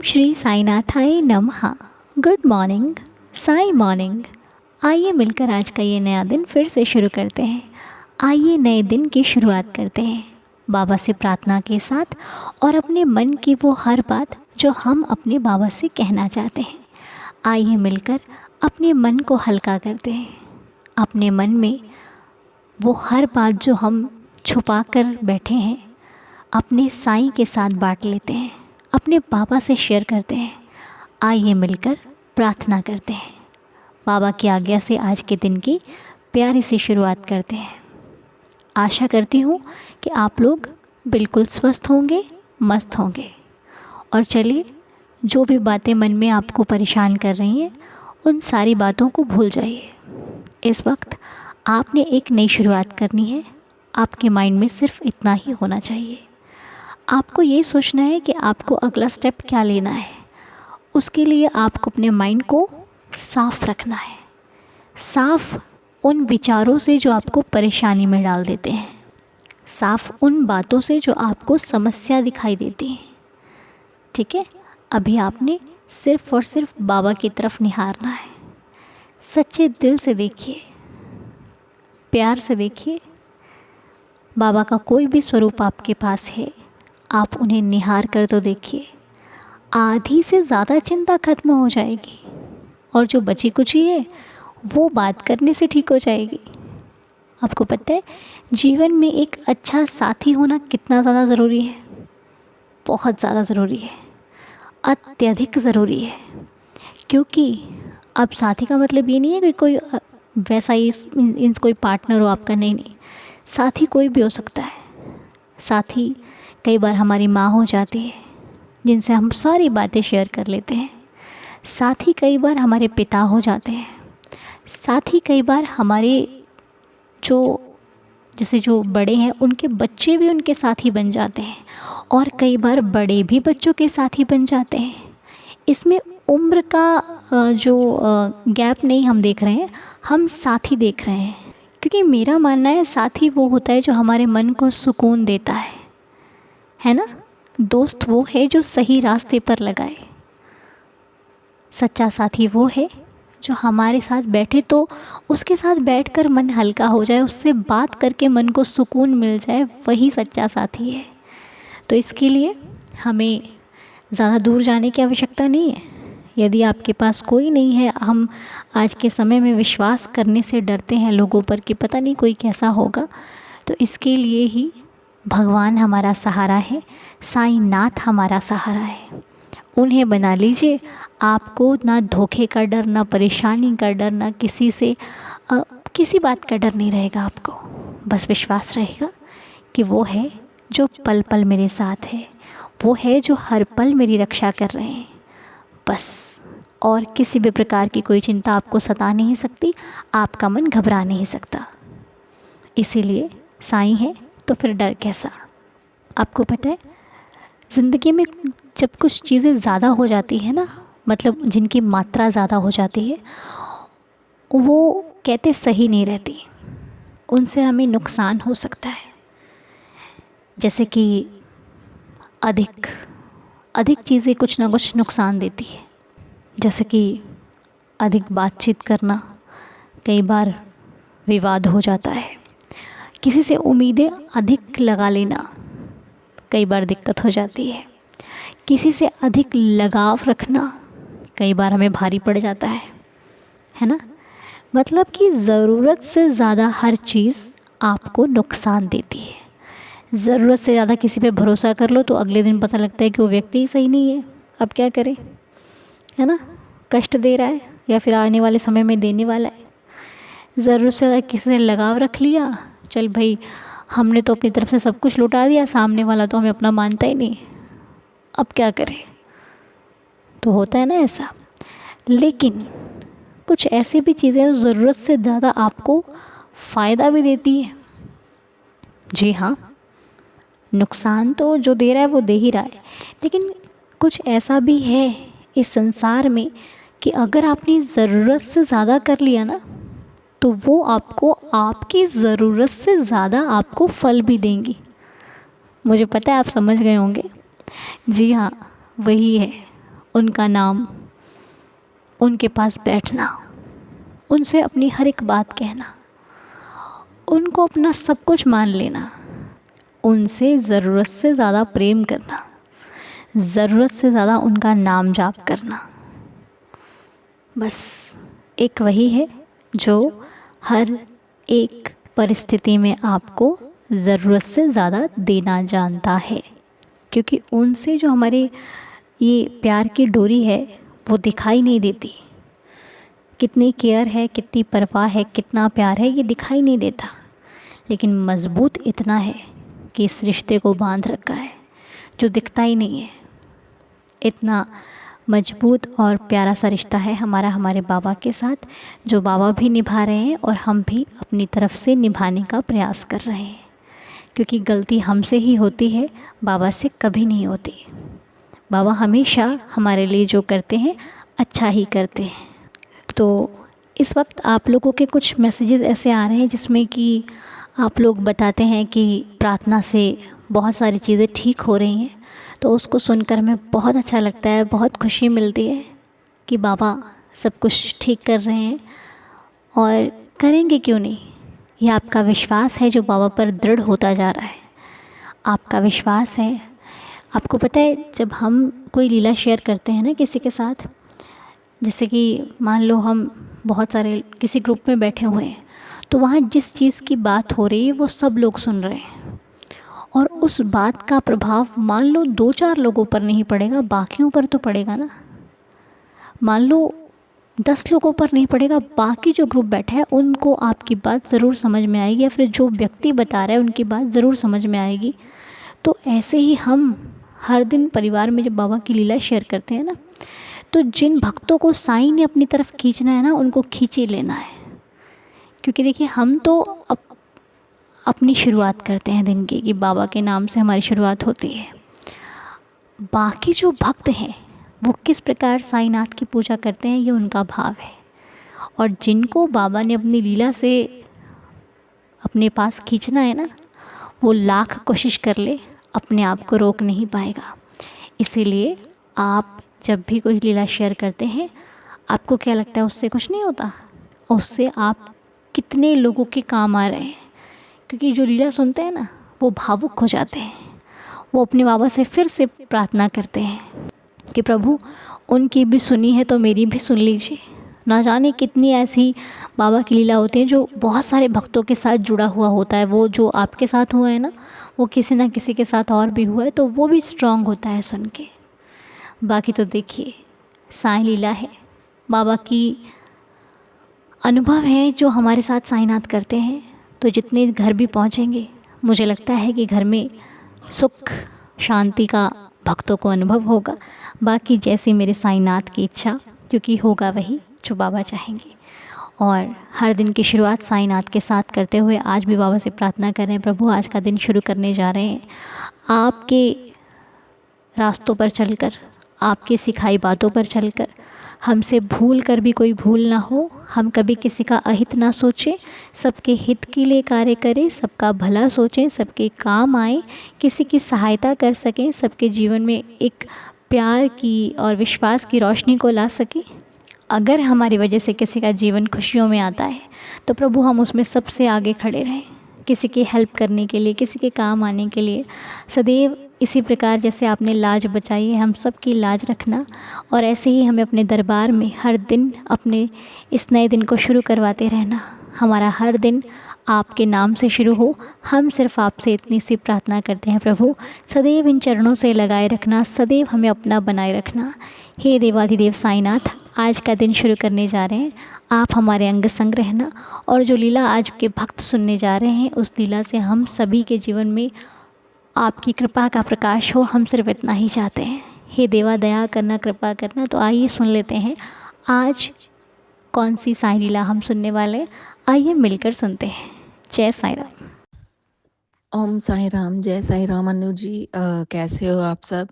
श्री साईनाथाय नमः। Good morning, Sai morning. आइए मिलकर आज का ये नया दिन फिर से शुरू करते हैं। आइए नए दिन की शुरुआत करते हैं बाबा से प्रार्थना के साथ और अपने मन की वो हर बात जो हम अपने बाबा से कहना चाहते हैं। आइए मिलकर अपने मन को हल्का करते हैं। अपने मन में वो हर बात जो हम छुपा कर बैठे हैं अपने साईं के साथ बांट लेते हैं, अपने बाबा से शेयर करते हैं। आइए मिलकर प्रार्थना करते हैं। बाबा की आज्ञा से आज के दिन की प्यारी सी शुरुआत करते हैं। आशा करती हूँ कि आप लोग बिल्कुल स्वस्थ होंगे, मस्त होंगे। और चलिए, जो भी बातें मन में आपको परेशान कर रही हैं उन सारी बातों को भूल जाइए। इस वक्त आपने एक नई शुरुआत करनी है। आपके माइंड में सिर्फ इतना ही होना चाहिए। आपको ये सोचना है कि आपको अगला स्टेप क्या लेना है। उसके लिए आपको अपने माइंड को साफ़ रखना है, साफ़ उन विचारों से जो आपको परेशानी में डाल देते हैं, साफ़ उन बातों से जो आपको समस्या दिखाई देती हैं। ठीक है, अभी आपने सिर्फ़ और सिर्फ बाबा की तरफ निहारना है। सच्चे दिल से देखिए, प्यार से देखिए। बाबा का कोई भी स्वरूप आपके पास है, आप उन्हें निहार कर तो देखिए। आधी से ज़्यादा चिंता खत्म हो जाएगी और जो बची कुची है वो बात करने से ठीक हो जाएगी। आपको पता है जीवन में एक अच्छा साथी होना कितना ज़्यादा ज़रूरी है? बहुत ज़्यादा ज़रूरी है, अत्यधिक ज़रूरी है। क्योंकि अब साथी का मतलब ये नहीं है कि कोई वैसा ही कोई पार्टनर हो आपका, नहीं। साथी कोई भी हो सकता है। साथी कई बार हमारी माँ हो जाती है जिनसे हम सारी बातें शेयर कर लेते हैं। साथी कई बार हमारे पिता हो जाते हैं। साथी कई बार हमारे जो बड़े हैं उनके बच्चे भी उनके साथी बन जाते हैं। और कई बार बड़े भी बच्चों के साथी बन जाते हैं। इसमें उम्र का जो गैप नहीं हम देख रहे हैं, हम साथी देख रहे हैं। क्योंकि मेरा मानना है साथी वो होता है जो हमारे मन को सुकून देता है ना। दोस्त वो है जो सही रास्ते पर लगाए। सच्चा साथी वो है जो हमारे साथ बैठे तो उसके साथ बैठकर मन हल्का हो जाए, उससे बात करके मन को सुकून मिल जाए, वही सच्चा साथी है। तो इसके लिए हमें ज़्यादा दूर जाने की आवश्यकता नहीं है। यदि आपके पास कोई नहीं है, हम आज के समय में विश्वास करने से डरते हैं लोगों पर कि पता नहीं कोई कैसा होगा, तो इसके लिए ही भगवान हमारा सहारा है, साईं नाथ हमारा सहारा है। उन्हें बना लीजिए। आपको ना धोखे का डर, ना परेशानी का डर, ना किसी बात का डर नहीं रहेगा। आपको बस विश्वास रहेगा कि वो है जो पल पल मेरे साथ है, वो है जो हर पल मेरी रक्षा कर रहे हैं। बस और किसी भी प्रकार की कोई चिंता आपको सता नहीं सकती, आपका मन घबरा नहीं सकता। इसीलिए साईं है तो फिर डर कैसा। आपको पता है ज़िंदगी में जब कुछ चीज़ें ज़्यादा हो जाती है ना, मतलब जिनकी मात्रा ज़्यादा हो जाती है, वो कहते सही नहीं रहती, उनसे हमें नुकसान हो सकता है। जैसे कि अधिक चीज़ें कुछ ना कुछ नुकसान देती है। जैसे कि अधिक बातचीत करना, कई बार विवाद हो जाता है। किसी से उम्मीदें अधिक लगा लेना, कई बार दिक्कत हो जाती है। किसी से अधिक लगाव रखना कई बार हमें भारी पड़ जाता है ना। मतलब कि ज़रूरत से ज़्यादा हर चीज़ आपको नुकसान देती है। ज़रूरत से ज़्यादा किसी पे भरोसा कर लो तो अगले दिन पता लगता है कि वो व्यक्ति ही सही नहीं है। अब क्या करें, है ना। कष्ट दे रहा है या फिर आने वाले समय में देने वाला है। ज़रूरत से ज़्यादा किसी ने लगाव रख लिया, चल भाई हमने तो अपनी तरफ से सब कुछ लुटा दिया, सामने वाला तो हमें अपना मानता ही नहीं। अब क्या करें, तो होता है ना ऐसा। लेकिन कुछ ऐसी भी चीज़ें हैं ज़रूरत से ज़्यादा आपको फ़ायदा भी देती है। जी हाँ, नुकसान तो जो दे रहा है वो दे ही रहा है, लेकिन कुछ ऐसा भी है इस संसार में कि अगर आपने ज़रूरत से ज़्यादा कर लिया ना, तो वो आपको आपकी ज़रूरत से ज़्यादा आपको फल भी देंगी। मुझे पता है आप समझ गए होंगे। जी हाँ, वही है, उनका नाम, उनके पास बैठना, उनसे अपनी हर एक बात कहना, उनको अपना सब कुछ मान लेना, उनसे ज़रूरत से ज़्यादा प्रेम करना, ज़रूरत से ज़्यादा उनका नाम जाप करना, बस एक वही है जो हर एक परिस्थिति में आपको ज़रूरत से ज़्यादा देना जानता है। क्योंकि उनसे जो हमारे ये प्यार की डोरी है वो दिखाई नहीं देती। कितनी केयर है, कितनी परवाह है, कितना प्यार है, ये दिखाई नहीं देता, लेकिन मज़बूत इतना है कि इस रिश्ते को बांध रखा है जो दिखता ही नहीं है। इतना मजबूत और प्यारा सा रिश्ता है हमारा हमारे बाबा के साथ, जो बाबा भी निभा रहे हैं और हम भी अपनी तरफ से निभाने का प्रयास कर रहे हैं। क्योंकि गलती हमसे ही होती है, बाबा से कभी नहीं होती। बाबा हमेशा हमारे लिए जो करते हैं अच्छा ही करते हैं। तो इस वक्त आप लोगों के कुछ मैसेजेस ऐसे आ रहे हैं जिसमें कि आप लोग बताते हैं कि प्रार्थना से बहुत सारी चीज़ें ठीक हो रही हैं। तो उसको सुनकर हमें बहुत अच्छा लगता है, बहुत खुशी मिलती है कि बाबा सब कुछ ठीक कर रहे हैं और करेंगे क्यों नहीं। ये आपका विश्वास है जो बाबा पर दृढ़ होता जा रहा है। आपका विश्वास है। आपको पता है जब हम कोई लीला शेयर करते हैं ना किसी के साथ, जैसे कि मान लो हम बहुत सारे किसी ग्रुप में बैठे हुए हैं, तो वहाँ जिस चीज़ की बात हो रही है वो सब लोग सुन रहे हैं, और उस बात का प्रभाव मान लो 2-4 लोगों पर नहीं पड़ेगा, बाकियों पर तो पड़ेगा ना। मान लो 10 लोगों पर नहीं पड़ेगा, बाकी जो ग्रुप बैठा है उनको आपकी बात ज़रूर समझ में आएगी, या फिर जो व्यक्ति बता रहा है उनकी बात ज़रूर समझ में आएगी। तो ऐसे ही हम हर दिन परिवार में जब बाबा की लीला शेयर करते हैं ना, तो जिन भक्तों को साईं ने अपनी तरफ खींचना है ना, उनको खींच ही लेना है। क्योंकि देखिए हम तो अपनी शुरुआत करते हैं दिन की, कि बाबा के नाम से हमारी शुरुआत होती है। बाकी जो भक्त हैं वो किस प्रकार साईंनाथ की पूजा करते हैं, ये उनका भाव है। और जिनको बाबा ने अपनी लीला से अपने पास खींचना है ना, वो लाख कोशिश कर ले, अपने आप को रोक नहीं पाएगा। इसीलिए आप जब भी कोई लीला शेयर करते हैं, आपको क्या लगता है उससे कुछ नहीं होता? उससे आप कितने लोगों के काम आ रहे हैं। क्योंकि जो लीला सुनते हैं ना, वो भावुक हो जाते हैं। वो अपने बाबा से फिर से प्रार्थना करते हैं कि प्रभु उनकी भी सुनी है तो मेरी भी सुन लीजिए। ना जाने कितनी ऐसी बाबा की लीला होती है जो बहुत सारे भक्तों के साथ जुड़ा हुआ होता है। वो जो आपके साथ हुआ है ना, वो किसी ना किसी के साथ और भी हुआ है, तो वो भी स्ट्रांग होता है सुन के। बाकी तो देखिए साईं लीला है, बाबा की अनुभव है जो हमारे साथ साईंनाथ करते हैं। तो जितने घर भी पहुँचेंगे, मुझे लगता है कि घर में सुख शांति का भक्तों को अनुभव होगा। बाकी जैसे मेरे साईंनाथ की इच्छा, क्योंकि होगा वही जो बाबा चाहेंगे। और हर दिन की शुरुआत साईंनाथ के साथ करते हुए आज भी बाबा से प्रार्थना कर रहे हैं, प्रभु आज का दिन शुरू करने जा रहे हैं, आपके रास्तों पर चलकर, आपकी सिखाई बातों पर चलकर, हमसे भूल कर भी कोई भूल ना हो, हम कभी किसी का अहित ना सोचें, सबके हित के लिए कार्य करें, सबका भला सोचें, सबके काम आए, किसी की सहायता कर सकें, सबके जीवन में एक प्यार की और विश्वास की रोशनी को ला सकें। अगर हमारी वजह से किसी का जीवन खुशियों में आता है, तो प्रभु हम उसमें सबसे आगे खड़े रहें, किसी की हेल्प करने के लिए, किसी के काम आने के लिए। सदैव इसी प्रकार जैसे आपने लाज बचाई है, हम सब की लाज रखना, और ऐसे ही हमें अपने दरबार में हर दिन अपने इस नए दिन को शुरू करवाते रहना। हमारा हर दिन आपके नाम से शुरू हो। हम सिर्फ आपसे इतनी सी प्रार्थना करते हैं, प्रभु सदैव इन चरणों से लगाए रखना, सदैव हमें अपना बनाए रखना। हे देवाधिदेव साईंनाथ, आज का दिन शुरू करने जा रहे हैं, आप हमारे अंग संग रहना, और जो लीला आज के भक्त सुनने जा रहे हैं, उस लीला से हम सभी के जीवन में आपकी कृपा का प्रकाश हो। हम सिर्फ इतना ही चाहते हैं। हे देवा दया करना, कृपा करना। तो आइए सुन लेते हैं आज कौन सी साईं लीला हम सुनने वाले हैं। आइए मिलकर सुनते हैं। जय साईं राम। ओम साई राम। जय साई राम। अनु जी कैसे हो आप सब?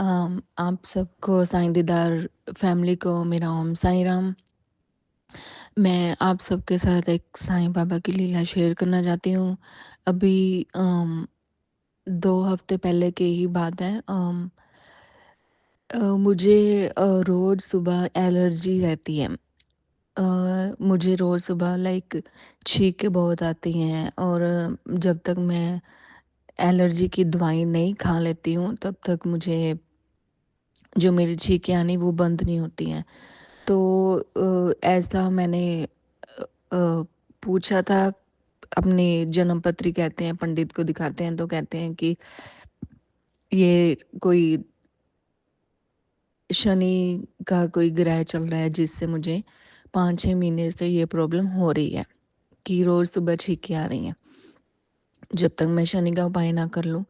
आप सबको साईं दीदार फैमिली को मेरा ओम साई राम। मैं आप सबके साथ एक साईं बाबा की लीला शेयर करना चाहती हूँ। अभी 2 हफ्ते पहले की ही बात है। मुझे रोज़ सुबह एलर्जी रहती है। मुझे रोज़ सुबह लाइक छींकें बहुत आती हैं, और जब तक मैं एलर्जी की दवाई नहीं खा लेती हूँ तब तक मुझे जो मेरी छींकें आनी वो बंद नहीं होती हैं। तो ऐसा मैंने पूछा था, अपनी जन्म पत्री कहते हैं, पंडित को दिखाते हैं तो कहते हैं कि ये कोई शनि का कोई ग्रह चल रहा है, जिससे मुझे 5-6 महीने से ये प्रॉब्लम हो रही है कि रोज़ सुबह छींकें आ रही हैं। जब तक मैं शनि का उपाय ना कर लूँ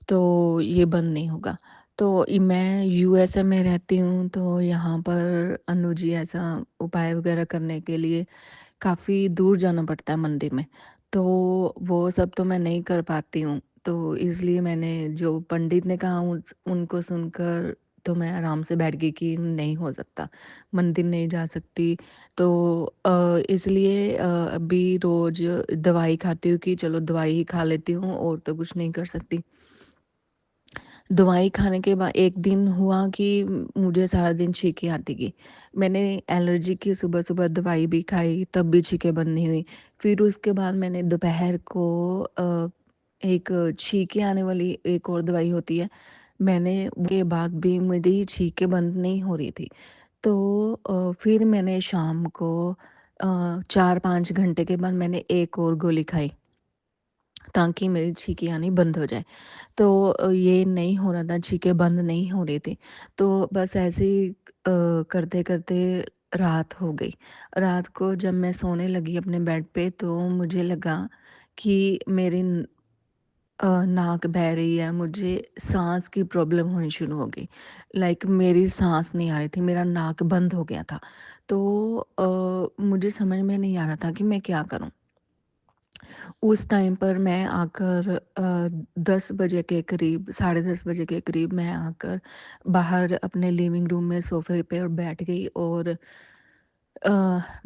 तो ये बंद नहीं होगा। तो मैं यूएसए में रहती हूँ, तो यहाँ पर अनु जी ऐसा उपाय वगैरह करने के लिए काफ़ी दूर जाना पड़ता है मंदिर में। तो वो सब तो मैं नहीं कर पाती हूँ। तो इसलिए मैंने जो पंडित ने कहा उनको सुनकर तो मैं आराम से बैठ गई कि नहीं हो सकता, मंदिर नहीं जा सकती। तो इसलिए अभी रोज़ दवाई खाती हूँ कि चलो दवाई ही खा लेती हूँ, और तो कुछ नहीं कर सकती। दवाई खाने के बाद एक दिन हुआ कि मुझे सारा दिन छींकें आती गई। मैंने एलर्जी की सुबह-सुबह दवाई भी खाई, तब भी छींकें बंद नहीं हुई। फिर उसके बाद मैंने दोपहर को एक छींकें आने वाली एक और दवाई होती है, मैंने उसके बाद भी मेरी छींकें बंद नहीं हो रही थी। तो फिर मैंने शाम को 4-5 घंटे के बाद मैंने एक और गोली खाई, ताकि मेरी छींकें आनी बंद हो जाए। तो ये नहीं हो रहा था, छींकें बंद नहीं हो रही थी। तो बस ऐसे ही करते-करते रात हो गई। रात को जब मैं सोने लगी अपने बेड पे, तो मुझे लगा कि मेरी नाक बह रही है, मुझे साँस की प्रॉब्लम होनी शुरू हो गई। लाइक मेरी साँस नहीं आ रही थी, मेरा नाक बंद हो गया था। तो मुझे समझ में नहीं आ रहा था कि मैं क्या करूँ? उस टाइम पर मैं आकर 10 बजे के करीब, साढ़े 10 बजे के करीब मैं आकर बाहर अपने लिविंग रूम में सोफ़े पे और बैठ गई, और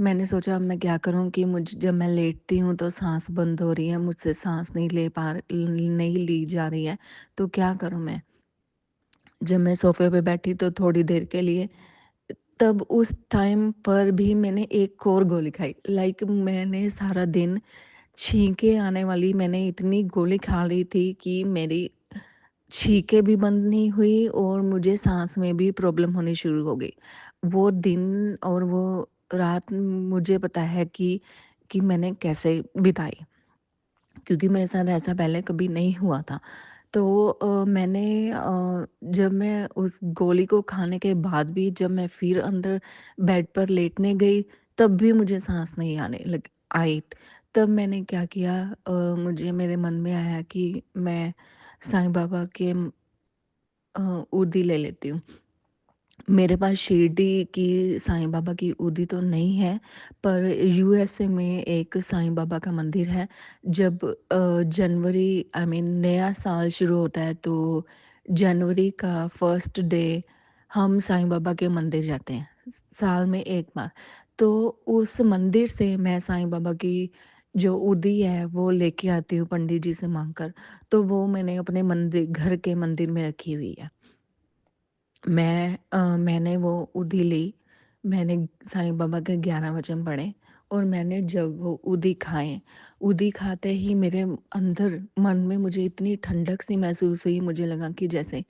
मैंने सोचा अब मैं क्या करूँ कि जब मैं लेटती हूँ तो साँस बंद हो रही है, मुझसे साँस नहीं ली जा रही है, तो क्या करूँ मैं? जब मैं सोफ़े पे बैठी तो थोड़ी देर के लिए, तब उस टाइम पर भी मैंने एक और गोली खाई। लाइक मैंने सारा दिन छींकें आने वाली मैंने इतनी गोली खा ली थी कि मेरी छींकें भी बंद नहीं हुई, और मुझे साँस में भी प्रॉब्लम होनी शुरू हो गई। वो दिन और वो रात मुझे पता है कि मैंने कैसे बिताई, क्योंकि मेरे साथ ऐसा पहले कभी नहीं हुआ था। तो जब मैं उस गोली को खाने के बाद भी जब मैं फिर अंदर बेड पर लेटने गई, तब भी मुझे साँस नहीं आने लग आई। तब मैंने क्या किया, मुझे मेरे मन में आया कि मैं साईं बाबा के उर्दी ले लेती हूँ। मेरे पास शिरडी की साईं बाबा की उर्दी तो नहीं है, पर यूएसए में एक साईं बाबा का मंदिर है। जब जनवरी आई मीन नया साल शुरू होता है, तो जनवरी का फर्स्ट डे हम साईं बाबा के मंदिर जाते हैं, साल में 1 बार। तो उस मंदिर से मैं साईं बाबा की जो उर्दी है वो लेके आती हूँ पंडित जी से माँग कर, तो वो मैंने अपने मंदिर घर के मंदिर में रखी हुई है। मैंने वो उधी ली, मैंने साईं बाबा के 11 वचन पढ़े, और मैंने जब वो उधी खाते ही मेरे अंदर मन में मुझे इतनी ठंडक सी महसूस हुई, मुझे लगा कि जैसे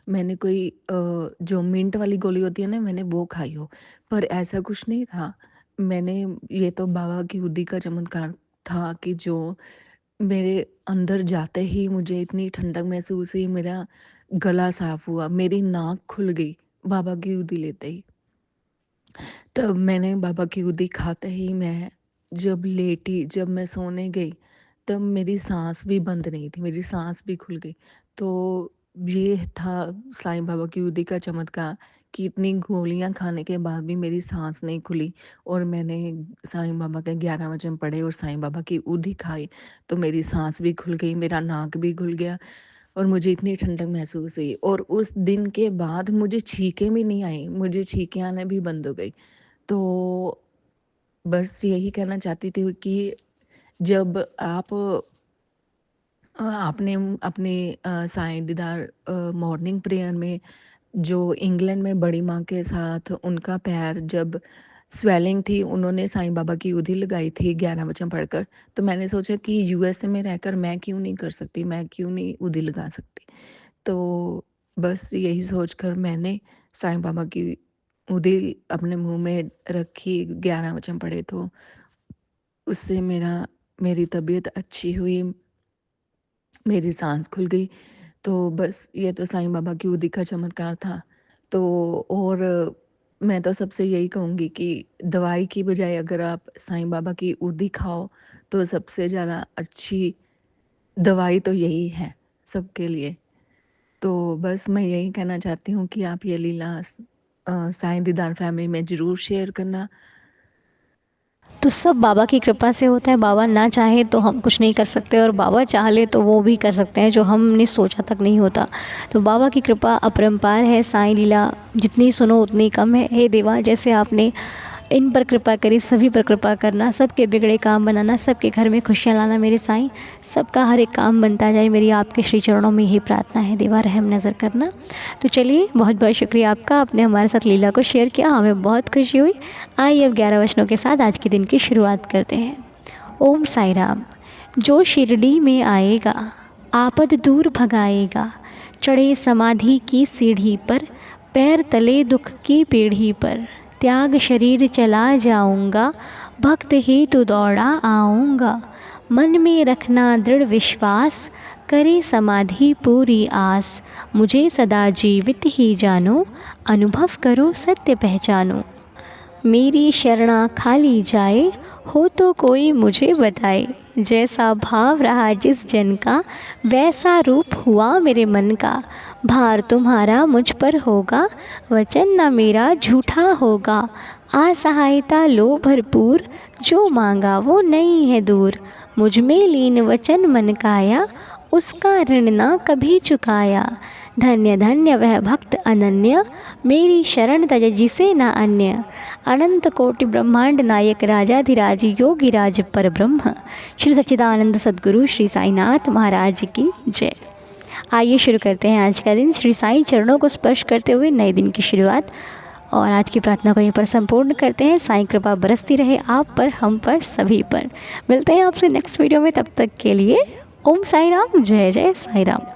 मैंने कोई जो मिंट वाली गोली होती है ना, मैंने वो खाई हो। पर ऐसा कुछ नहीं था, मैंने ये तो बाबा की उदी का चमत्कार था कि जो मेरे अंदर जाते ही मुझे इतनी ठंडक महसूस हुई, मेरा गला साफ़ हुआ, मेरी नाक खुल गई, बाबा की उदी लेते ही। तब मैंने बाबा की गोदी खाते ही मैं जब लेटी, जब मैं सोने गई, तब मेरी साँस भी बंद नहीं थी, मेरी साँस भी खुल गई। तो ये था साईं बाबा की गोदी का चमत्कार, कि इतनी गोलियाँ खाने के बाद भी मेरी साँस नहीं खुली, और मैंने साईं बाबा के 11 वचन पढ़े और साईं बाबा की उदी खाई, तो मेरी साँस भी खुल गई, मेरा नाक भी खुल गया, और मुझे इतनी ठंडक महसूस हुई, और उस दिन के बाद मुझे छींकें भी नहीं आई, मुझे छींकें आना भी बंद हो गई। तो बस यही कहना चाहती थी कि जब आप आपने अपने साईं दीदार मॉर्निंग प्रेयर में जो इंग्लैंड में बड़ी माँ के साथ उनका पैर जब स्वेलिंग थी, उन्होंने साईं बाबा की उधी लगाई थी 11 वचन पढ़कर। तो मैंने सोचा कि यूएसए में रहकर मैं क्यों नहीं कर सकती, मैं क्यों नहीं उधी लगा सकती। तो बस यही सोचकर मैंने साईं बाबा की उधी अपने मुँह में रखी, 11 वचन पढ़े, तो उससे मेरी तबीयत अच्छी हुई, मेरी साँस खुल गई। तो बस ये तो साईं बाबा की उदी का चमत्कार था। तो और मैं तो सबसे यही कहूँगी कि दवाई की बजाय अगर आप साईं बाबा की उदी खाओ, तो सबसे ज़्यादा अच्छी दवाई तो यही है सबके लिए। तो बस मैं यही कहना चाहती हूँ कि आप ये लीला साईं दीदार फैमिली में ज़रूर शेयर करना। तो सब बाबा की कृपा से होता है। बाबा ना चाहे तो हम कुछ नहीं कर सकते, और बाबा चाह ले तो वो भी कर सकते हैं जो हमने सोचा तक नहीं होता। तो बाबा की कृपा अपरंपार है। साईं लीला जितनी सुनो उतनी कम है। हे देवा, जैसे आपने इन पर कृपा करी, सभी पर कृपा करना, सबके बिगड़े काम बनाना, सबके घर में खुशियाँ लाना मेरे साईं। सबका हर एक काम बनता जाए, मेरी आपके श्री चरणों में यही प्रार्थना है। देवा रहम नज़र करना। तो चलिए, बहुत बहुत शुक्रिया आपका, आपने हमारे साथ लीला को शेयर किया, हमें बहुत खुशी हुई। आइए अब 11 वचनों के साथ आज के दिन की शुरुआत करते हैं। ओम साई राम। जो शिरडी में आएगा, आपद दूर भगाएगा। चढ़े समाधि की सीढ़ी पर, पैर तले दुख की पीढ़ी पर। त्याग शरीर चला जाऊंगा, भक्त ही तू दौड़ा आऊँगा। मन में रखना दृढ़ विश्वास, करे समाधि पूरी आस। मुझे सदा जीवित ही जानो, अनुभव करो सत्य पहचानो। मेरी शरणा खाली जाए, हो तो कोई मुझे बताए। जैसा भाव रहा जिस जन का, वैसा रूप हुआ मेरे मन का। भार तुम्हारा मुझ पर होगा, वचन न मेरा झूठा होगा। असहायता लो भरपूर, जो मांगा वो नहीं है दूर। मुझ में लीन वचन मन काया, उसका ऋण ना कभी चुकाया। धन्य धन्य वह भक्त अनन्य, मेरी शरण तज जिसे न अन्य। अनंत कोटि ब्रह्मांड नायक राजाधिराज योगी राज पर ब्रह्म, श्री सच्चिदानंद सद्गुरु श्री साईनाथ महाराज की जय। आइए शुरू करते हैं आज का दिन श्री साईं चरणों को स्पर्श करते हुए नए दिन की शुरुआत। और आज की प्रार्थना को यहीं पर संपूर्ण करते हैं। साईं कृपा बरसती रहे आप पर, हम पर, सभी पर। मिलते हैं आपसे नेक्स्ट वीडियो में, तब तक के लिए ओम साई राम, जय जय साई राम।